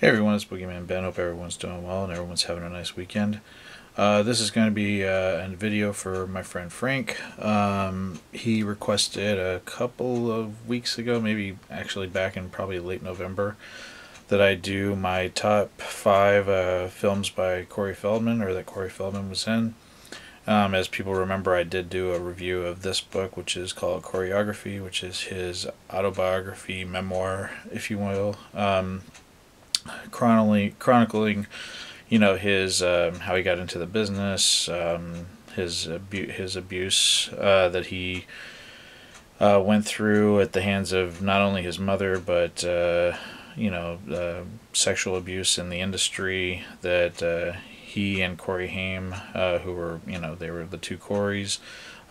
Hey everyone, it's Boogeyman Ben. Hope everyone's doing well and everyone's having a nice weekend. This is going to be a video for my friend Frank. He requested a couple of weeks ago, maybe actually back in probably late November, that I do my top 5 films by Corey Feldman, or that Corey Feldman was in. As people remember, I did do a review of this book, which is called Choreography, which is his autobiography, memoir, if you will. Chronicling, his how he got into the business, his abuse that he went through at the hands of not only his mother, but sexual abuse in the industry that he and Corey Haim, who were they were the two Coreys.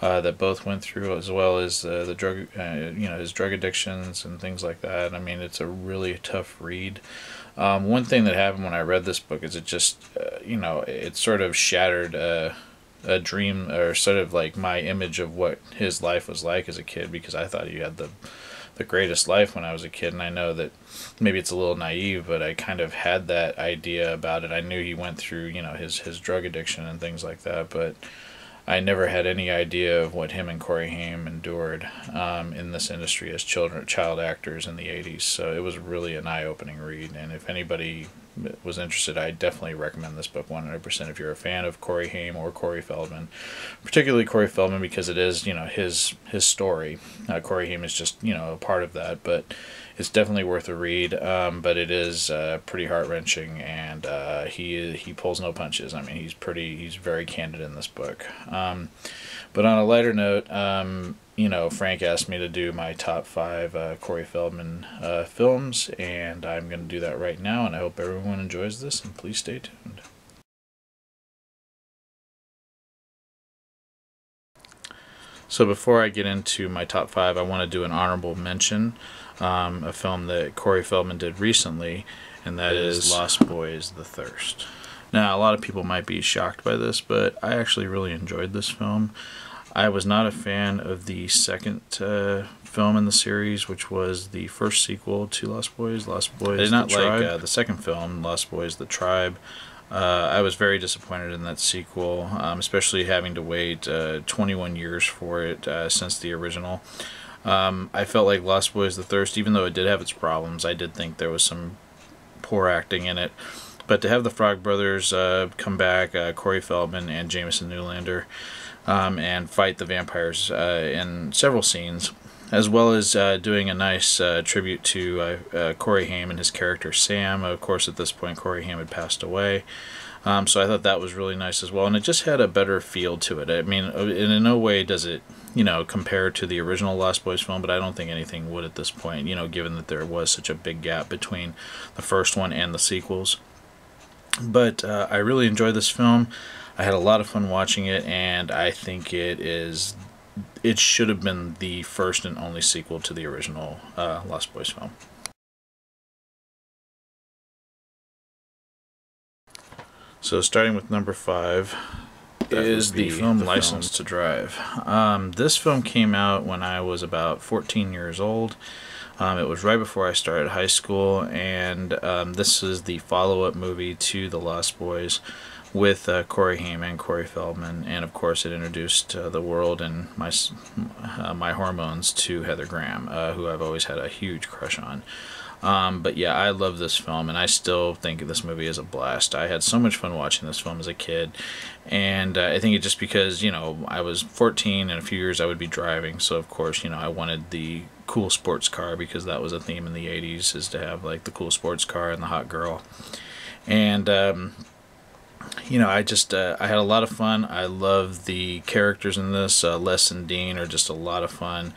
That both went through, as well as the drug, his drug addictions and things like that. I mean, it's a really tough read. One thing that happened when I read this book is it just, it sort of shattered a dream, or sort of like my image of what his life was like as a kid, because I thought he had the greatest life when I was a kid, and I know that maybe it's a little naive, but I kind of had that idea about it. I knew he went through, his drug addiction and things like that, but I never had any idea of what him and Corey Haim endured in this industry as child actors in the 80s. So it was really an eye-opening read, and if anybody was interested, I definitely recommend this book 100% if you're a fan of Corey Haim or Corey Feldman, particularly Corey Feldman, because it is, his story. Corey Haim is just, a part of that, but it's definitely worth a read. But it is pretty heart-wrenching, and he pulls no punches. I mean, he's very candid in this book. But on a lighter note, Frank asked me to do my top 5 Corey Feldman films, and I'm going to do that right now, and I hope everyone enjoys this, and please stay tuned. So before I get into my top 5, I want to do an honorable mention, a film that Corey Feldman did recently, and that is Lost Boys: The Thirst. Now, a lot of people might be shocked by this, but I actually really enjoyed this film. I was not a fan of the second film in the series, which was the first sequel to Lost Boys, I did not like the second film, Lost Boys: The Tribe. I was very disappointed in that sequel, especially having to wait 21 years for it since the original. I felt like Lost Boys: The Thirst, even though it did have its problems, I did think there was some poor acting in it. But to have the Frog Brothers come back, Corey Feldman and Jameson Newlander, and fight the vampires in several scenes, as well as doing a nice tribute to Corey Haim and his character Sam. Of course, at this point, Corey Haim had passed away. So I thought that was really nice as well, and it just had a better feel to it. I mean, in no way does it, compare to the original Lost Boys film, but I don't think anything would at this point, given that there was such a big gap between the first one and the sequels. But I really enjoyed this film. I had a lot of fun watching it, and I think it should have been the first and only sequel to the original Lost Boys film. So starting with number 5 is the film License to Drive. This film came out when I was about 14 years old. It was right before I started high school, and this is the follow-up movie to The Lost Boys with Corey Haim and Corey Feldman, and of course it introduced the world and my hormones to Heather Graham, who I've always had a huge crush on. But yeah, I love this film, and I still think this movie is a blast. I had so much fun watching this film as a kid, and I think it's just because, I was 14, and in a few years I would be driving, so of course, I wanted the cool sports car, because that was a theme in the 80s, is to have like the cool sports car and the hot girl. And I had a lot of fun. I love the characters in this. Les and Dean are just a lot of fun.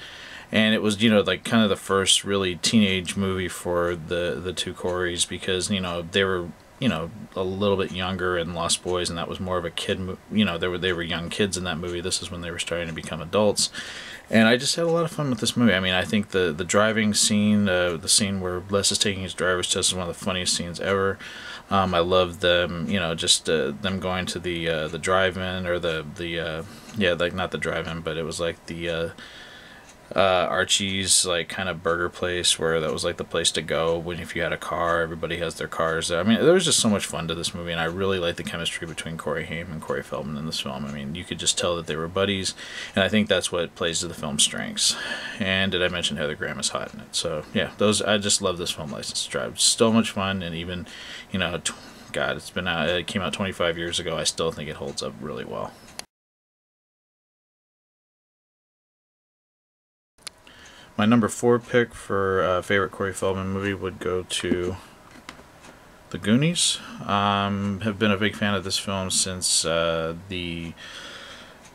And it was, like kind of the first really teenage movie for the two Coreys, because, they were, a little bit younger in Lost Boys, and that was more of a kid, they were young kids in that movie. This is when they were starting to become adults. And I just had a lot of fun with this movie. I mean, I think the driving scene, the scene where Les is taking his driver's test, is one of the funniest scenes ever. I love them, just them going to the drive-in, or like not the drive-in, but it was like the Archie's like kind of burger place where that was like the place to go when if you had a car. Everybody has their cars. I mean, there was just so much fun to this movie, and I really like the chemistry between Corey Haim and Corey Feldman in this film. I mean, you could just tell that they were buddies, and I think that's what plays to the film's strengths. And did I mention Heather Graham is hot in it? So yeah, those I just love this film, License to Drive. It's so much fun, and even you know, God, it's been out. It came out 25 years ago. I still think it holds up really well. My number 4 pick for favorite Corey Feldman movie would go to The Goonies. Have been a big fan of this film since the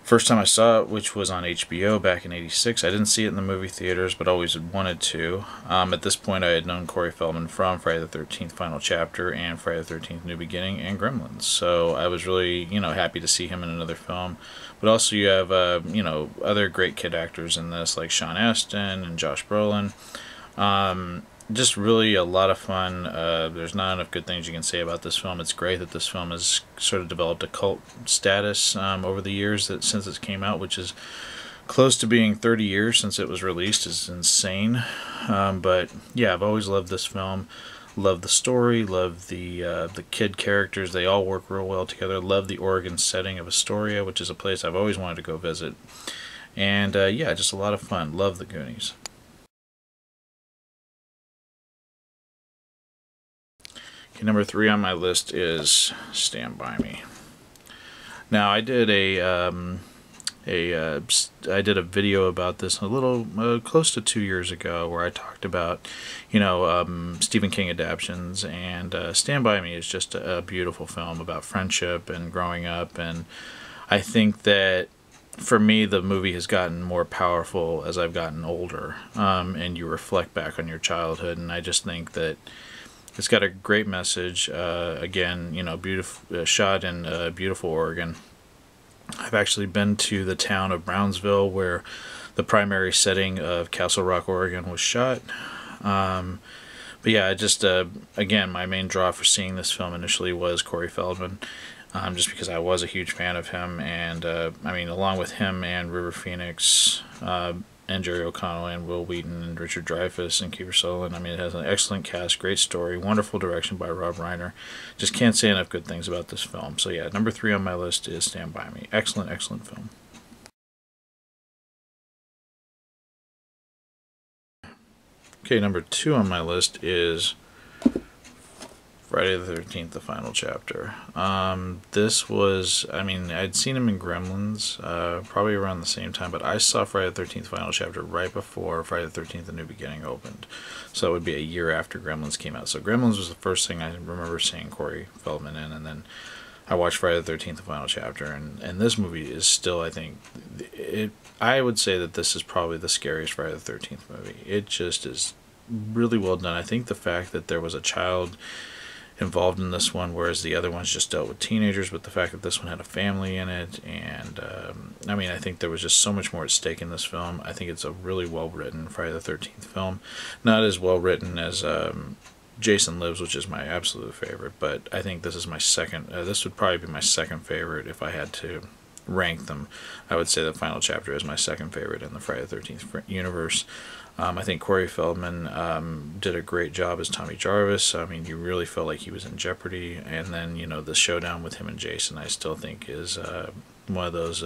first time I saw it, which was on HBO back in '86. I didn't see it in the movie theaters, but always wanted to. At this point, I had known Corey Feldman from Friday the 13th Final Chapter and Friday the 13th New Beginning and Gremlins. So I was really, happy to see him in another film. But also you have, other great kid actors in this, like Sean Astin and Josh Brolin. Just really a lot of fun. There's not enough good things you can say about this film. It's great that this film has sort of developed a cult status over the years since it came out, which is close to being 30 years since it was released. Is insane. But yeah, I've always loved this film. Love the story. Love the kid characters. They all work real well together. Love the Oregon setting of Astoria, which is a place I've always wanted to go visit. And yeah, just a lot of fun. Love the Goonies. Okay, number 3 on my list is Stand By Me. Now, I did I did a video about this a little close to 2 years ago, where I talked about Stephen King adaptions, and Stand By Me is just a beautiful film about friendship and growing up, and I think that for me the movie has gotten more powerful as I've gotten older, and you reflect back on your childhood, and I just think that it's got a great message. Again, beautiful, shot in beautiful Oregon. I've actually been to the town of Brownsville, where the primary setting of Castle Rock, Oregon was shot. But yeah, just again, my main draw for seeing this film initially was Corey Feldman, just because I was a huge fan of him, and I mean, along with him and River Phoenix, and Jerry O'Connell and Will Wheaton and Richard Dreyfuss and Kiefer Sutherland. I mean, it has an excellent cast, great story, wonderful direction by Rob Reiner. Just can't say enough good things about this film. So yeah, number 3 on my list is Stand By Me. Excellent, excellent film. Okay, number 2 on my list is Friday the 13th, the final chapter. This was, I mean, I'd seen him in Gremlins, probably around the same time, but I saw Friday the 13th final chapter right before Friday the 13th, the New Beginning opened. So it would be a year after Gremlins came out. So Gremlins was the first thing I remember seeing Corey Feldman in, and then I watched Friday the 13th, the final chapter, and this movie is still, I think, I would say that this is probably the scariest Friday the 13th movie. It just is really well done. I think the fact that there was a child involved in this one, whereas the other ones just dealt with teenagers, but the fact that this one had a family in it, and I mean, I think there was just so much more at stake in this film. I think it's a really well written Friday the 13th film. Not as well written as Jason Lives, which is my absolute favorite, but I think this is my second, this would probably be my second favorite if I had to rank them. I would say the final chapter is my second favorite in the Friday the 13th universe. I think Corey Feldman did a great job as Tommy Jarvis. I mean, you really felt like he was in jeopardy. And then, the showdown with him and Jason, I still think is one of those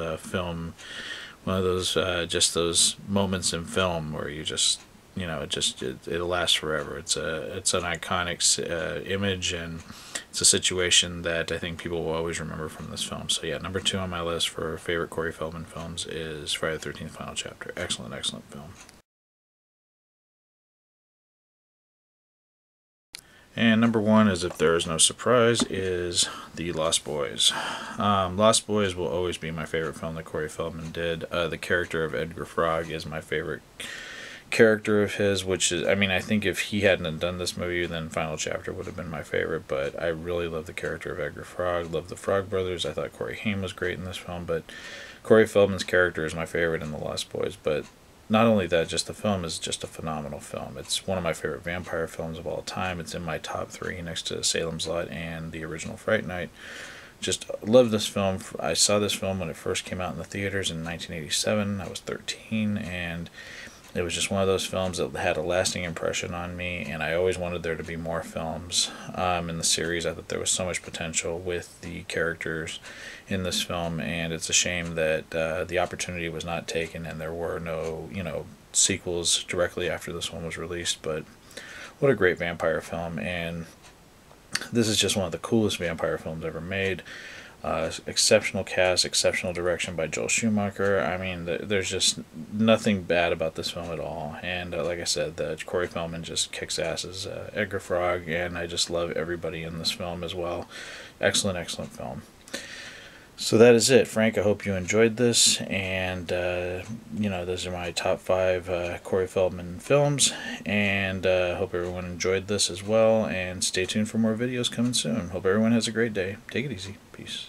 just those moments in film where you just, it'll last forever. It's an iconic image, and it's a situation that I think people will always remember from this film. So yeah, number 2 on my list for favorite Corey Feldman films is Friday the 13th Final Chapter. Excellent, excellent film. And number 1 is, if there is no surprise, is The Lost Boys. Lost Boys will always be my favorite film that Corey Feldman did. The character of Edgar Frog is my favorite character of his, which is, I mean, I think if he hadn't done this movie, then Final Chapter would have been my favorite, but I really love the character of Edgar Frog. Love the Frog Brothers. I thought Corey Haim was great in this film, but Corey Feldman's character is my favorite in The Lost Boys. But not only that, just the film is just a phenomenal film. It's one of my favorite vampire films of all time. It's in my top 3 next to Salem's Lot and the original Fright Night. Just love this film. I saw this film when it first came out in the theaters in 1987. I was 13, and It was just one of those films that had a lasting impression on me, and I always wanted there to be more films in the series. I thought there was so much potential with the characters in this film, and it's a shame that the opportunity was not taken and there were no, sequels directly after this one was released. But what a great vampire film, and this is just one of the coolest vampire films ever made. Exceptional cast, exceptional direction by Joel Schumacher. I mean, there's just nothing bad about this film at all. And like I said, Corey Feldman just kicks ass as Edgar Frog, and I just love everybody in this film as well. Excellent, excellent film. So that is it, Frank. I hope you enjoyed this, and those are my top 5 Corey Feldman films, and hope everyone enjoyed this as well, and stay tuned for more videos coming soon. Hope everyone has a great day. Take it easy. Peace.